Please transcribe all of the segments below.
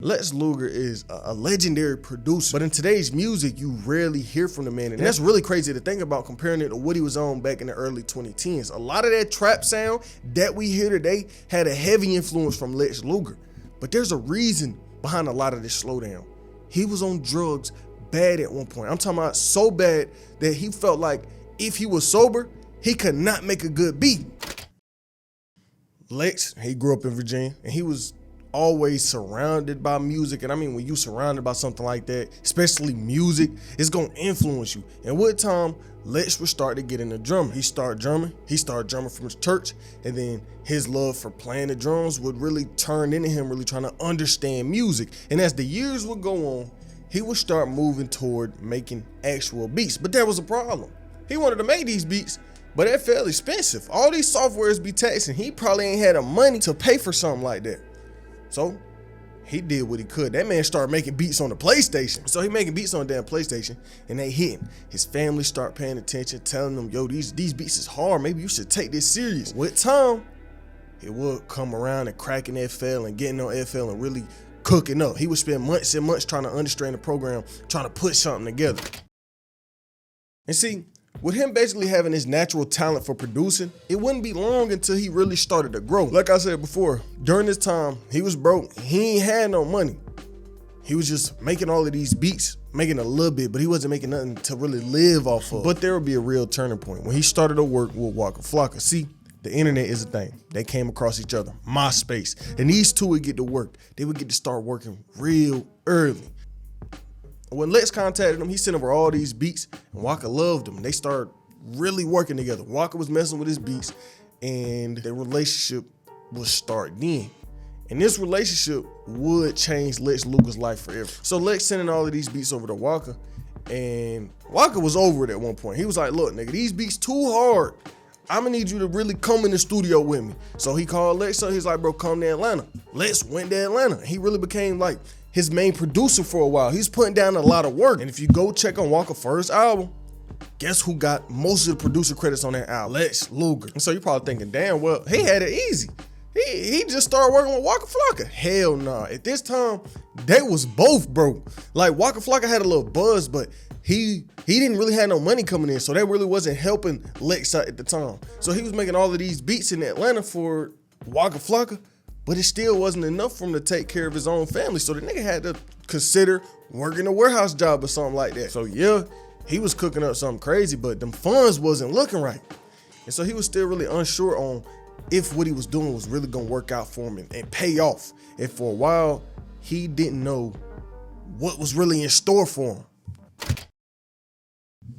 Lex Luger is a legendary producer, but in today's music, you rarely hear from the man. And that's really crazy to think about comparing it to what he was on back in the early 2010s. A lot of that trap sound that we hear today had a heavy influence from Lex Luger. But there's a reason behind a lot of this slowdown. He was on drugs bad at one point. I'm talking about so bad that he felt like if he was sober, he could not make a good beat. Lex, he grew up in Virginia, and he was always surrounded by music. And I mean, when you surrounded by something like that, especially music, it's gonna influence you. And with time, Lex would start to get into drumming. He started drumming from his church, and then his love for playing the drums would really turn into him really trying to understand music. And as the years would go on, he would start moving toward making actual beats. But there was a problem. He wanted to make these beats, but they're fairly expensive. All these softwares be taxing. He probably ain't had the money to pay for something like that. So he did what he could. That man started making beats on the PlayStation. So he making beats on the damn PlayStation, and they hitting. His family start paying attention, telling him, yo, these beats is hard. Maybe you should take this serious. With time, he would come around and cracking FL and getting on FL and really cooking up. He would spend months and months trying to understand the program, trying to put something together. And see, with him basically having his natural talent for producing, it wouldn't be long until he really started to grow. Like I said before, during this time, he was broke. He ain't had no money. He was just making all of these beats, making a little bit, but he wasn't making nothing to really live off of. But there would be a real turning point when he started to work with Waka Flocka. See, the internet is a thing. They came across each other, MySpace, and these two would get to work. They would get to start working real early. When Lex contacted him, he sent over all these beats, and Waka loved them. They started really working together. Waka was messing with his beats, and their relationship would start then. And this relationship would change Lex Luger's life forever. So Lex sending all of these beats over to Waka, and Waka was over it at one point. He was like, look, nigga, these beats too hard. I'm gonna need you to really come in the studio with me. So he called Lex up. He's like, bro, come to Atlanta. Lex went to Atlanta. He really became like his main producer for a while. He's putting down a lot of work. And if you go check on Waka's first album, guess who got most of the producer credits on that album? Lex Luger. And so you're probably thinking, damn, well, he had it easy. He just started working with Waka Flocka. Hell nah. At this time, they was both broke. Like Waka Flocka had a little buzz, but he didn't really have no money coming in, so that really wasn't helping Lex out at the time. So he was making all of these beats in Atlanta for Waka Flocka, but it still wasn't enough for him to take care of his own family. So the nigga had to consider working a warehouse job or something like that. So yeah, he was cooking up something crazy, but them funds wasn't looking right. And so he was still really unsure on if what he was doing was really gonna work out for him and pay off. And for a while, he didn't know what was really in store for him.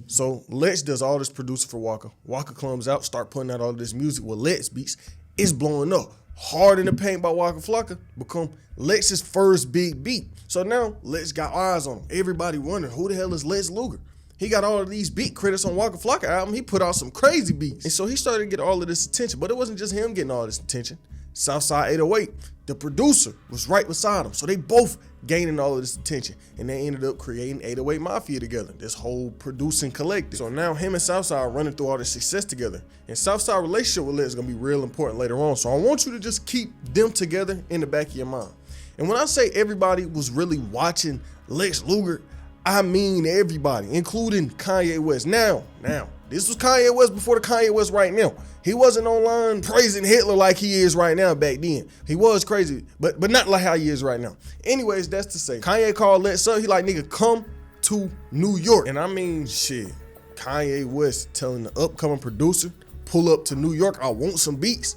So Lex does all this producing for Waka. Waka comes out, start putting out all this music with Lex beats. It's blowing up. Hard in the Paint by Waka Flocka become Lex's first big beat. So now Lex got eyes on him. Everybody wondering, who the hell is Lex Luger? He got all of these beat credits on Waka Flocka album. He put out some crazy beats. And so he started to get all of this attention. But it wasn't just him getting all this attention. Southside 808, the producer, was right beside him. So they both gaining all of this attention. And they ended up creating 808 Mafia together, this whole producing collective. So now him and Southside are running through all this success together. And Southside relationship with Lex is gonna be real important later on. So I want you to just keep them together in the back of your mind. And when I say everybody was really watching Lex Luger, I mean everybody, including Kanye West. Now, this was Kanye West before the Kanye West right now. He wasn't online praising Hitler like he is right now back then. He was crazy, but not like how he is right now. Anyways, that's to say, Kanye called Lex up. He like, nigga, come to New York. And I mean, shit, Kanye West telling the upcoming producer, pull up to New York, I want some beats.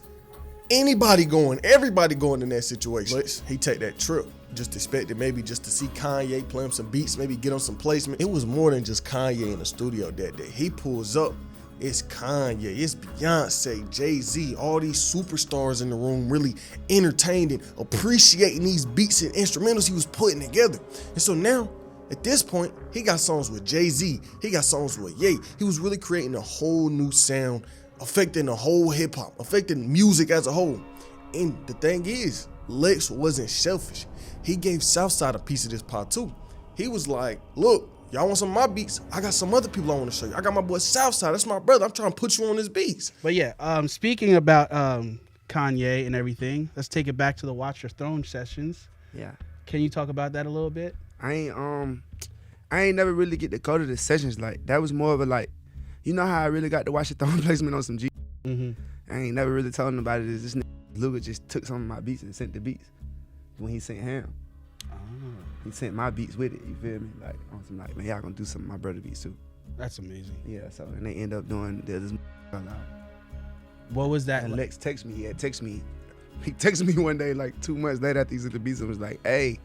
Anybody going, everybody going in that situation. Lex, he take that trip. Just expected maybe just to see Kanye play him some beats, maybe get on some placement. It was more than just Kanye in the studio that day. He pulls up, it's Kanye, it's Beyonce, Jay-Z, all these superstars in the room really entertained and appreciating these beats and instrumentals he was putting together. And so now, at this point, he got songs with Jay-Z, he got songs with Ye. He was really creating a whole new sound, affecting the whole hip hop, affecting music as a whole. And the thing is, Lex wasn't selfish. He gave Southside a piece of this pie too. He was like, look, y'all want some of my beats? I got some other people I want to show you. I got my boy Southside, that's my brother. I'm trying to put you on his beats. But yeah, speaking about Kanye and everything, let's take it back to the Watch Your Throne sessions. Yeah. Can you talk about that a little bit? I ain't never really get to go to the sessions. Like, that was more of a, like, you know how I really got to watch the throne placement on some G? Mm-hmm. I ain't never really told nobody this. This nigga Luger just took some of my beats and sent the beats when he sent him. Oh. He sent my beats with it, you feel me? Like, on some, like, man, y'all gonna do some of my brother beats too. That's amazing. Yeah, so, and they end up doing this. What was that? And Lex texted me. He texted me one day, like 2 months later after he sent the beats and was like, hey,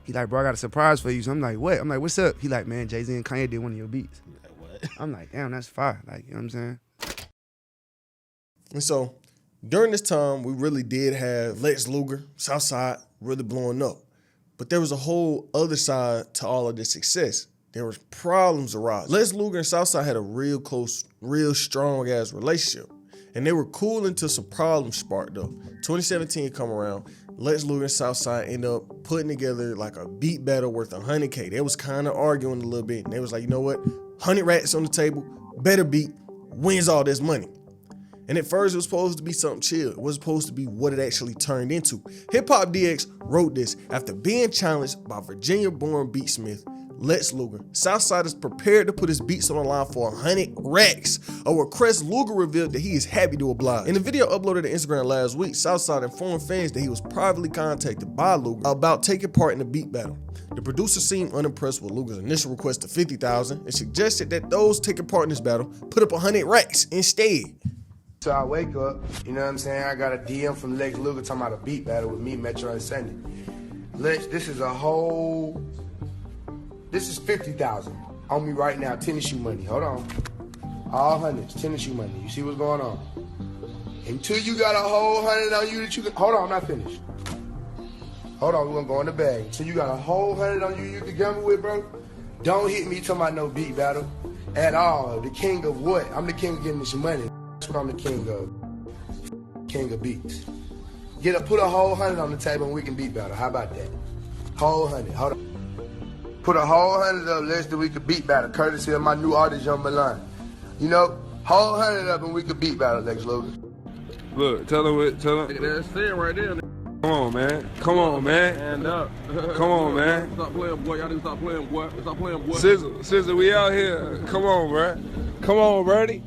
he like, bro, I got a surprise for you. So I'm like, what? I'm like, what's up? He like, man, Jay-Z and Kanye did one of your beats. Like, what? I'm like, damn, that's fire. Like, you know what I'm saying? And so during this time, we really did have Lex Luger, Southside, really blowing up. But there was a whole other side to all of this success. There was problems arising. Lex Luger and Southside had a real close, real strong ass relationship. And they were cool until some problems sparked up. 2017 come around, Lex Luger and Southside end up putting together like a beat battle worth $100K. They was kind of arguing a little bit. And they was like, you know what? 100 racks on the table, better beat, wins all this money. And at first it was supposed to be something chill. It was supposed to be what it actually turned into. Hip Hop DX wrote this after being challenged by Virginia-born beatsmith Lex Luger. Southside is prepared to put his beats on the line for 100 racks, a request Luger revealed that he is happy to oblige. In the video uploaded to Instagram last week, Southside informed fans that he was privately contacted by Luger about taking part in the beat battle. The producer seemed unimpressed with Luger's initial request of $50,000 and suggested that those taking part in this battle put up 100 racks instead. So I wake up, you know what I'm saying? I got a DM from Lex Luger talking about a beat battle with me, Metro, and Sunday. Lex, this is 50,000 on me right now, tennis shoe money. Hold on. All hundreds, tennis shoe money. You see what's going on? Until you got a whole 100 on you that you can, hold on, I'm not finished. Hold on, we're gonna go in the bag. Until you got a whole 100 on you can gamble with, bro. Don't hit me talking about no beat battle at all. The king of what? I'm the king of getting this money. That's what I'm the king of. King of beats. Put a whole 100 on the table and we can beat battle. How about that? Whole 100. Hold on. Put a whole 100 up, less than we could beat battle. Courtesy of my new artist, Young Milan. You know, whole 100 up and we could beat battle, Lex Luger. Look, tell him. That's it right there. Come on, man. Come on, man. Stand up. Come on, man. Stop playing, boy. Y'all need to stop playing, boy. Stop playing, boy. Sizzle, we out here. Come on, bro. Come on, Brady.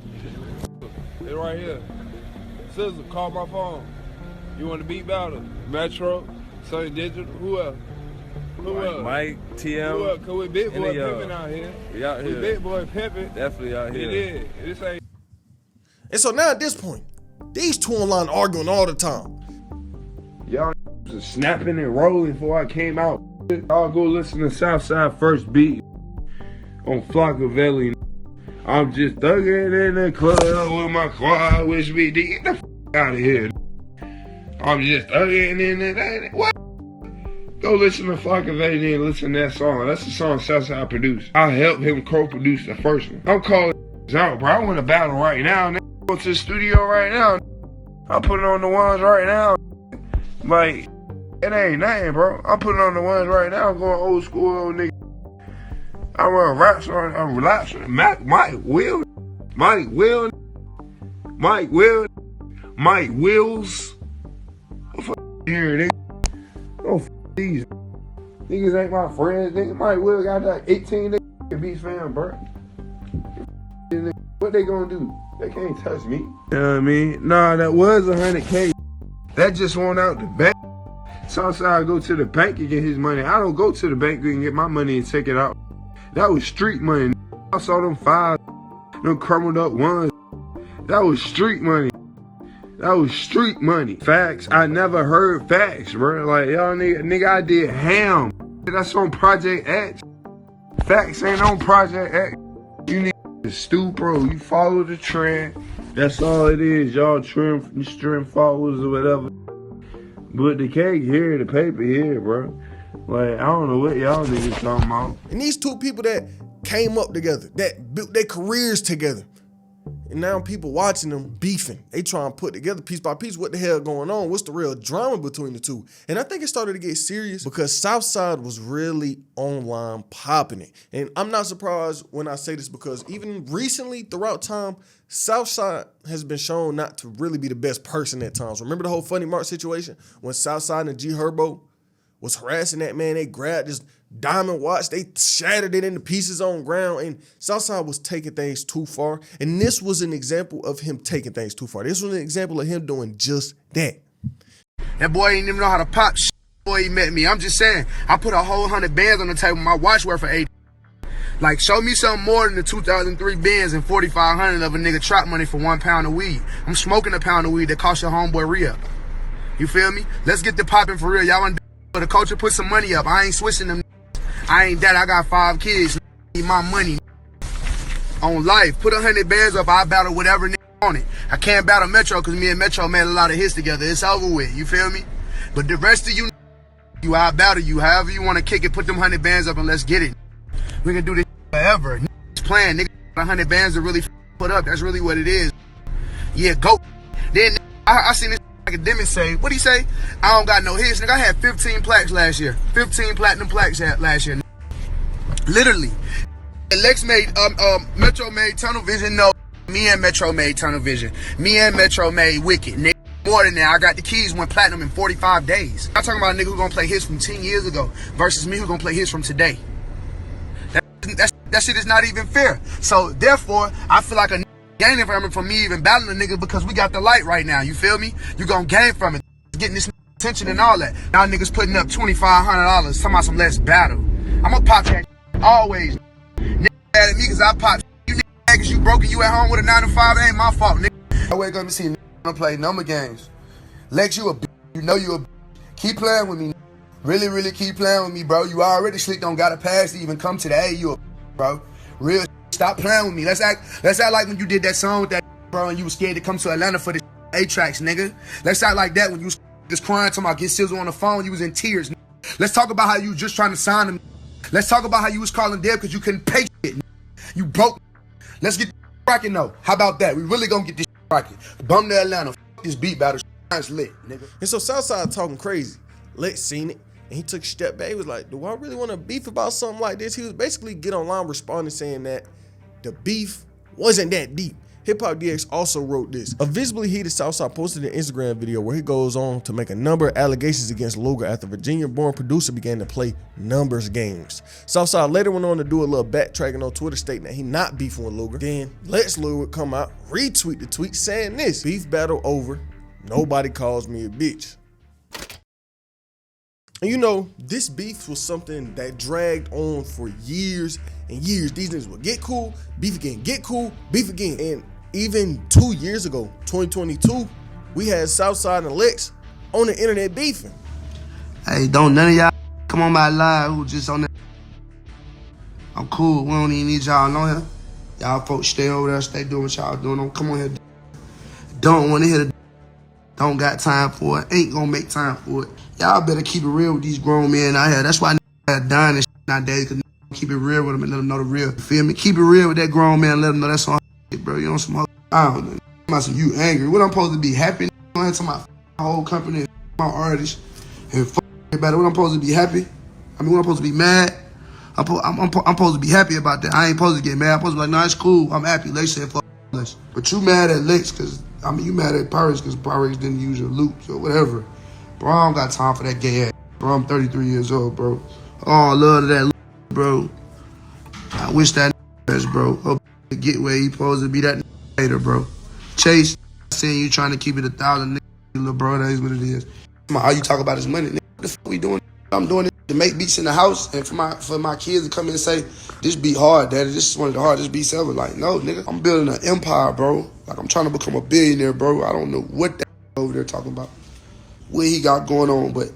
They're right here. Sizzle, call my phone. You want to beat battle? Metro, Sunny Digital, who else? Who else? Mike, TM. Who else? Cause we big boy pimping out here. We out here. We big boy pimping. Definitely out here. It is. This ain't. And so now at this point, these two online arguing all the time. Y'all was snapping and rolling before I came out. I'll go listen to Southside first beat on Flockavelli. I'm just thugging in the club with my quad, wish we did. Get the f out of here. I'm just thugging in the what? Go listen to Flockavelli and listen to that song. That's the song Southside produced. I helped him co-produce the first one. I'm calling out, bro. I want to battle right now. Go to the studio right now. I'm putting on the ones right now. Like, it ain't nothing, bro. I'm putting on the ones right now. I'm going old school, old nigga. I run raps on, I'm relaxing. Mike Wills. What the fuck here, nigga? Don't f these niggas ain't my friends, nigga. Mike Wills got that 18 nigga beats fam, bro. What they gonna do? They can't touch me. You know what I mean? Nah, that was 100K. That just went out the bank. Southside go to the bank and get his money. I don't go to the bank and get my money and take it out. That was street money. I saw them fives, them crumbled up ones. That was street money. That was street money. Facts. I never heard facts, bro. Like, y'all nigga, I did ham. That's on Project X. Facts ain't on Project X. You need to stoop, bro. You follow the trend. That's all it is. Y'all trend followers or whatever. But the cake here, the paper here, bro. Like, I don't know what y'all niggas talking about. And these two people that came up together, that built their careers together, and now people watching them beefing. They trying to put together piece by piece what the hell going on. What's the real drama between the two? And I think it started to get serious because Southside was really online popping it. And I'm not surprised when I say this because even recently throughout time, Southside has been shown not to really be the best person at times. Remember the whole Funny Mark situation when Southside and G Herbo was harassing that man. They grabbed this diamond watch, they shattered it into pieces on ground, and Southside was taking things too far. And this was an example of him taking things too far. This was an example of him doing just that. That boy ain't even know how to pop shit before he met me. I'm just saying, I put a whole 100 bands on the table. My watch worth for 80. Like, show me something more than the 2003 Benz and 4,500 of a nigga trap money for 1 pound of weed. I'm smoking a pound of weed that cost your homeboy re-up. You feel me? Let's get the popping for real. Y'all want the culture put some money up. I ain't switching them. I ain't that. I got 5 kids. Need my money on life. Put 100 bands up. I battle whatever nigga on it. I can't battle Metro because me and Metro made a lot of hits together. It's over with. You feel me? But the rest of you, I battle you. However you want to kick it, put them 100 bands up and let's get it. We can do this forever. Niggas playing. Niggas 100 bands to really put up. That's really what it is. Yeah, go. Then I seen this academic say, what'd he say? I don't got no hits. Nigga, I had 15 plaques last year. 15 platinum plaques last year. Literally. And Lex made, Metro made Tunnel Vision. No, me and Metro made Tunnel Vision. Me and Metro made Wicked. Nigga, more than that. I got the keys, went platinum in 45 days. I'm talking about a nigga who gonna play hits from 10 years ago versus me who gonna play hits from today. That shit is not even fair. So therefore, I feel like a gaining from me even battling a nigga because we got the light right now. You feel me? You gonna gain from it. Getting this attention and all that. Now niggas putting up $2,500. Talking about some less battle. I'm gonna pop that always. Niggas mad at me because I pop. You niggas mad because you broke and you at home with a 9 to 5. It ain't my fault, nigga. I wake up and see niggas wanna play number games. Lex, you a bitch. You know you a bitch. Keep playing with me. Really, really keep playing with me, bro. You already slick don't got a pass to even come to the A. You a bro. Real stop playing with me. Let's act like when you did that song with that bro and you was scared to come to Atlanta for the A-Tracks, nigga. Let's act like that when you was just crying talking about get Sizzle on the phone, you was in tears. Nigga. Let's talk about how you was just trying to sign him. Let's talk about how you was calling Deb because you couldn't pay shit. Nigga. You broke. Let's get rocking though. How about that? We really gonna get this rocking. Bum to Atlanta. Fuck this beat battle. It's lit, nigga. And so Southside talking crazy. Lex seen it. And he took a step back. He was like, do I really want to beef about something like this? He was basically get online responding saying that the beef wasn't that deep. Hip Hop DX also wrote this. A visibly heated Southside posted an Instagram video where he goes on to make a number of allegations against Luger after Virginia-born producer began to play numbers games. Southside later went on to do a little backtracking on Twitter stating that he not beefing with Luger. Then Lex Luger would come out, retweet the tweet saying this: beef battle over, nobody calls me a bitch. And you know, this beef was something that dragged on for years and years. These niggas would get cool, beef again, get cool, beef again. And even 2 years ago, 2022, we had Southside and Lex on the internet beefing. Hey, don't none of y'all come on my live who just on that. I'm cool. We don't even need y'all on here. Y'all folks stay over there, stay doing what y'all doing. Don't come on here. Don't want to hear the. Don't got time for it. Ain't gonna make time for it. Y'all better keep it real with these grown men out here. That's why niggas dying and shit nowadays, because keep it real with them and let them know the real. You feel me? Keep it real with that grown man and let them know that's on shit, bro. You on some I don't know. I'm some you angry. What I'm supposed to be happy? I'm talking about my whole company, my artists, and about it. What I'm supposed to be happy? I mean, what I'm supposed to be mad? I'm supposed to be happy about that. I ain't supposed to get mad. I'm supposed to be like, nah, it's cool. I'm happy. Lex said fuck Lex. But you mad at Lex because, I mean, you mad at Pirates because Pirates didn't use your loops or whatever. Bro, I don't got time for that gay ass. Bro, I'm 33 years old, bro. Oh, love that bro. I wish that best, bro. Hope to get where he supposed to be that later, bro. Chase, saying you trying to keep it 1,000, little bro. That is what it is. How you talk about his money, nigga? What the fuck we doing? I'm doing it to make beats in the house and for my kids to come in and say, this beat hard, daddy. This is one of the hardest beats ever. Like, no, nigga. I'm building an empire, bro. Like, I'm trying to become a billionaire, bro. I don't know what that over there talking about. What he got going on, but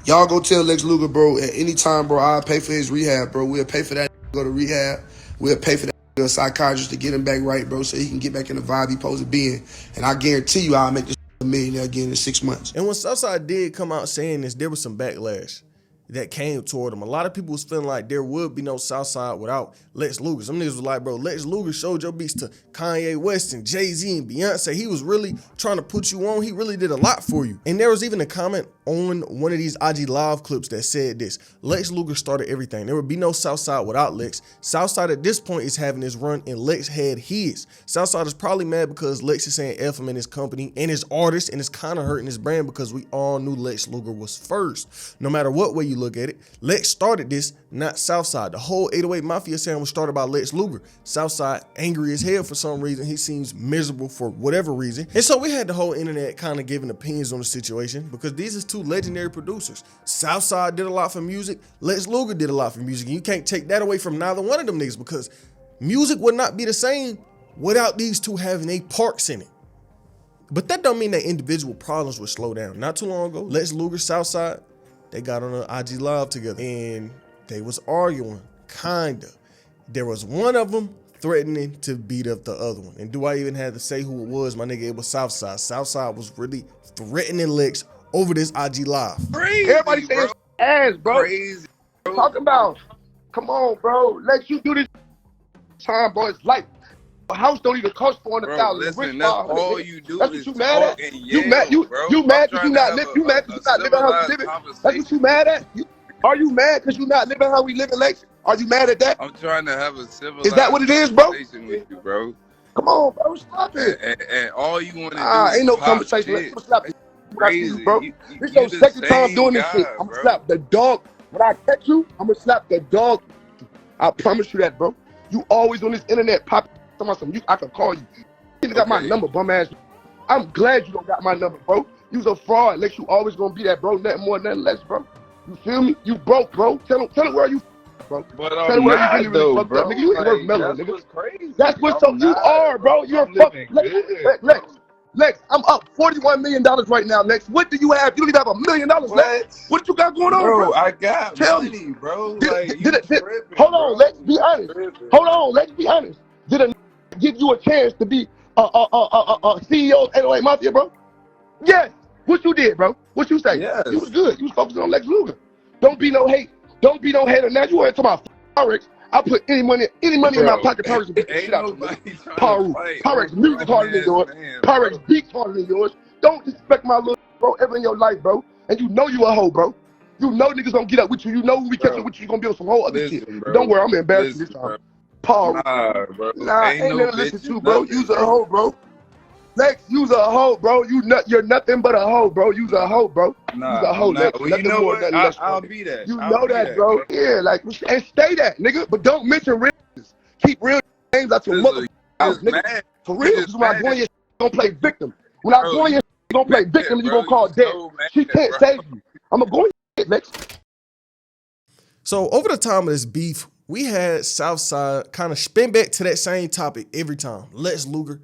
y'all go tell Lex Luger, bro, at any time, bro, I'll pay for his rehab, bro. We'll pay for that to go to rehab. We'll pay for that to a psychiatrist to get him back right, bro, so he can get back in the vibe he supposed to be in. And I guarantee you I'll make this a millionaire again in 6 months. And when Southside did come out saying this, there was some backlash that came toward him. A lot of people was feeling like there would be no Southside without Lex Luger. Some niggas was like, bro, Lex Luger showed your beats to Kanye West and Jay-Z and Beyonce. He was really trying to put you on. He really did a lot for you. And there was even a comment on one of these IG Live clips that said this: Lex Luger started everything. There would be no Southside without Lex. Southside at this point is having his run and Lex had his. Southside is probably mad because Lex is saying F him in his company and his artist, and it's kind of hurting his brand because we all knew Lex Luger was first. No matter what way you look at it, Lex started this, not Southside. The whole 808 Mafia sound was started by Lex Luger. Southside angry as hell for some reason. He seems miserable for whatever reason. And so we had the whole internet kind of giving opinions on the situation because these is two legendary producers. Southside did a lot for music. Lex Luger did a lot for music. And you can't take that away from neither one of them niggas because music would not be the same without these two having their parts in it. But that don't mean that individual problems would slow down. Not too long ago, Lex Luger, Southside, they got on an IG Live together and they was arguing, kinda. There was one of them threatening to beat up the other one. And do I even have to say who it was, my nigga? It was Southside. Southside was really threatening Lex over this IG Live. Crazy, everybody saying ass, bro. Crazy, bro. Talking about, come on, bro. Let you do this time, bro. It's life. A house don't even cost $400,000. Listen, that's all you do. That's is what you mad at? and You yell, mad? You mad because you not live? You mad because you not living how we living? That's what you mad at? Are you mad because you not living how we living, Lex? Are you mad at that? I'm trying to have a civilized Is that what it is, bro? conversation with you, bro. Come on, bro. Stop it. And all you want to do is ain't no pop conversation. shit. Let's slap it. Crazy, bro. This your the second time same doing this guy, shit. I'm bro. gonna slap the dog. When I catch you, I'm gonna slap the dog. I promise you that, bro. You always on this internet popping something. I can call you. You got my number, bum ass. I'm glad you don't got my number, bro. You's a fraud. Lex, you always gonna be that, bro. Nothing more, nothing less, bro. You feel me? You broke, bro. Tell him where you, bro. But tell him where you really fucked up, nigga. You ain't worth mellow, nigga. What's crazy. That's what you are, bro. You're fucking Lex, I'm up $41 million right now, Lex. What do you have? You don't even have $1 million, Lex. What you got going on, bro? I got Tell money, bro. Hold on, let's be honest. Hold on, let's be honest. Did a give you a chance to be a CEO of 808 Mafia, bro? Yes. What you did, bro? What you say? Yes. You was good. You was focusing on Lex Luger. Don't be no hate. Don't be no hater. Now you want to talk about Pyrex. I put any money in my pocket. Pyrex beat the shit out of you. Pyrex music harder than yours. Pyrex beats harder than yours. Don't disrespect my little bro ever in your life, bro. And you know you a hoe, bro. You know niggas gonna get up with you. You know when we catch up with you, you gonna be on some whole other shit. Bro. Don't worry, I'm embarrassed this time. Paul. Nah, bro. Ain't never listen to, bro. You's a hoe, bro. Lex, you's a hoe, bro. You're nothing but a hoe, bro. You's a hoe, bro. Nah, you's a hoe, Lex. Well, you know what? I'll be that. You know that, bro. Yeah, like, and stay that, nigga. But don't mention real. Keep real names out your mother house, nigga. For real, because when I go in your shit, you gonna play victim. When I go in your shit, you gonna play victim and you gonna call dead. She can't save you. I'm gonna go in your shit, Lex. So over the time of this beef, we had Southside kind of spin back to that same topic every time. Lex Luger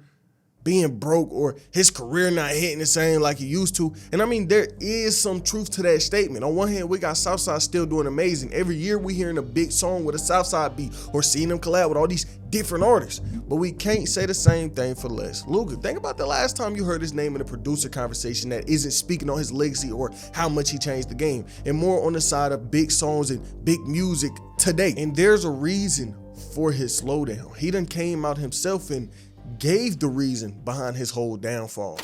being broke or his career not hitting the same like he used to. And I mean, there is some truth to that statement. On one hand, we got Southside still doing amazing. Every year we hearing a big song with a Southside beat or seeing him collab with all these different artists. But we can't say the same thing for Lex Luger. Think about the last time you heard his name in a producer conversation that isn't speaking on his legacy or how much he changed the game, and more on the side of big songs and big music today. And there's a reason for his slowdown. He done came out himself and gave the reason behind his whole downfall.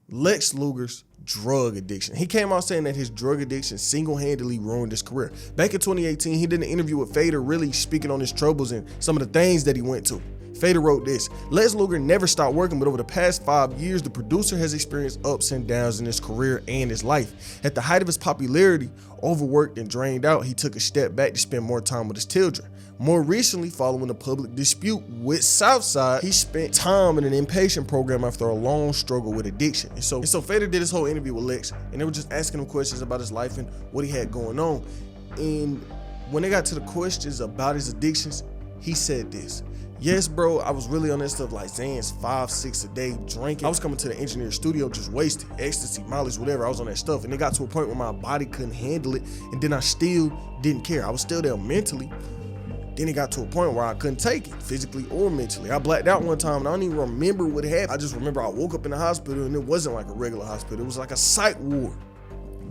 Lex Luger's drug addiction. He came out saying that his drug addiction single-handedly ruined his career. Back in 2018, he did an interview with Fader, really speaking on his troubles and some of the things that he went to. Fader wrote this: Lex Luger never stopped working, but over the past 5 years, the producer has experienced ups and downs in his career and his life. At the height of his popularity, overworked and drained out, he took a step back to spend more time with his children. More recently, following a public dispute with Southside, he spent time in an inpatient program after a long struggle with addiction. And so Fader did his whole interview with Lex, and they were just asking him questions about his life and what he had going on. And when they got to the questions about his addictions, he said this: yes, bro, I was really on that stuff like Xans 5, 6 a day, drinking. I was coming to the engineer studio just wasted, ecstasy, mileage, whatever. I was on that stuff. And it got to a point where my body couldn't handle it. And then I still didn't care. I was still there mentally. Then it got to a point where I couldn't take it, physically or mentally. I blacked out one time and I don't even remember what happened. I just remember I woke up in the hospital and it wasn't like a regular hospital. It was like a psych ward.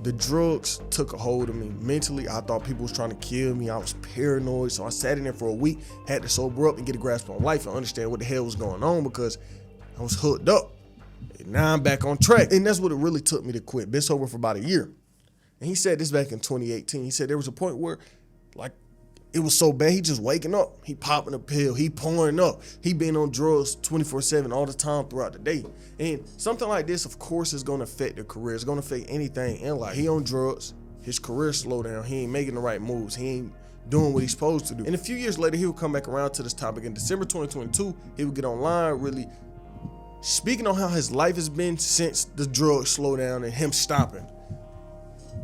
The drugs took a hold of me mentally. I thought people was trying to kill me. I was paranoid. So I sat in there for a week, had to sober up and get a grasp on life and understand what the hell was going on because I was hooked up. Now I'm back on track. And that's what it really took me to quit. Been sober for about a year. And he said this back in 2018. He said there was a point where, like, it was so bad, he just waking up. He popping a pill. He pouring up. He been on drugs 24/7 all the time throughout the day. And something like this, of course, is going to affect the career. It's going to affect anything in life. He on drugs. His career slow down. He ain't making the right moves. He ain't doing what he's supposed to do. And a few years later, he would come back around to this topic. In December 2022, he would get online really speaking on how his life has been since the drugs slow down and him stopping.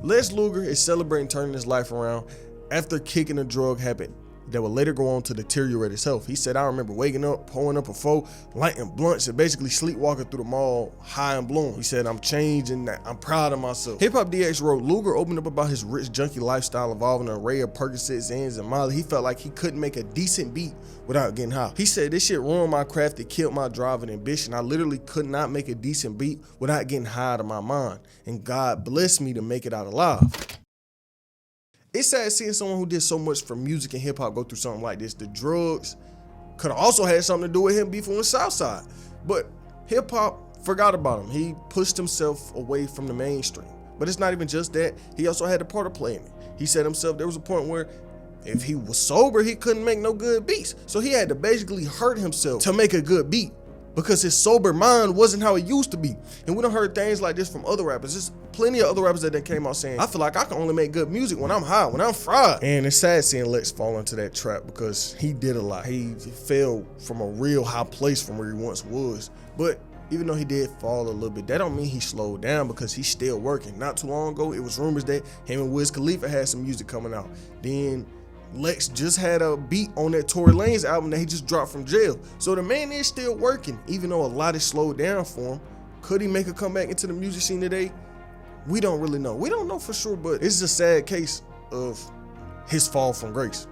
Les Luger is celebrating turning his life around after kicking a drug habit that would later go on to deteriorate his health. He said, I remember waking up, pulling up a foe, lighting blunts, and basically sleepwalking through the mall high and blown. He said, I'm changed and I'm proud of myself. Hip Hop DX wrote, Luger opened up about his rich junkie lifestyle involving an array of Percocets, Zans, and Molly. He felt like he couldn't make a decent beat without getting high. He said, this shit ruined my craft, it killed my drive and ambition. I literally could not make a decent beat without getting high out of my mind. And God blessed me to make it out alive. It's sad seeing someone who did so much for music and hip hop go through something like this. The drugs could have also had something to do with him beefing with Southside, but hip hop forgot about him. He pushed himself away from the mainstream. But it's not even just that. He also had a part to play in it. He said himself there was a point where if he was sober, he couldn't make no good beats. So he had to basically hurt himself to make a good beat because his sober mind wasn't how it used to be. And we done heard things like this from other rappers. There's plenty of other rappers that came out saying, I feel like I can only make good music when I'm high, when I'm fried. And it's sad seeing Lex fall into that trap because he did a lot. He fell from a real high place from where he once was. But even though he did fall a little bit, that don't mean he slowed down because he's still working. Not too long ago, it was rumors that him and Wiz Khalifa had some music coming out. Then Lex just had a beat on that Tory Lanez album that he just dropped from jail. So the man is still working, even though a lot is slowed down for him. Could he make a comeback into the music scene today? We don't really know. We don't know for sure, but it's a sad case of his fall from grace.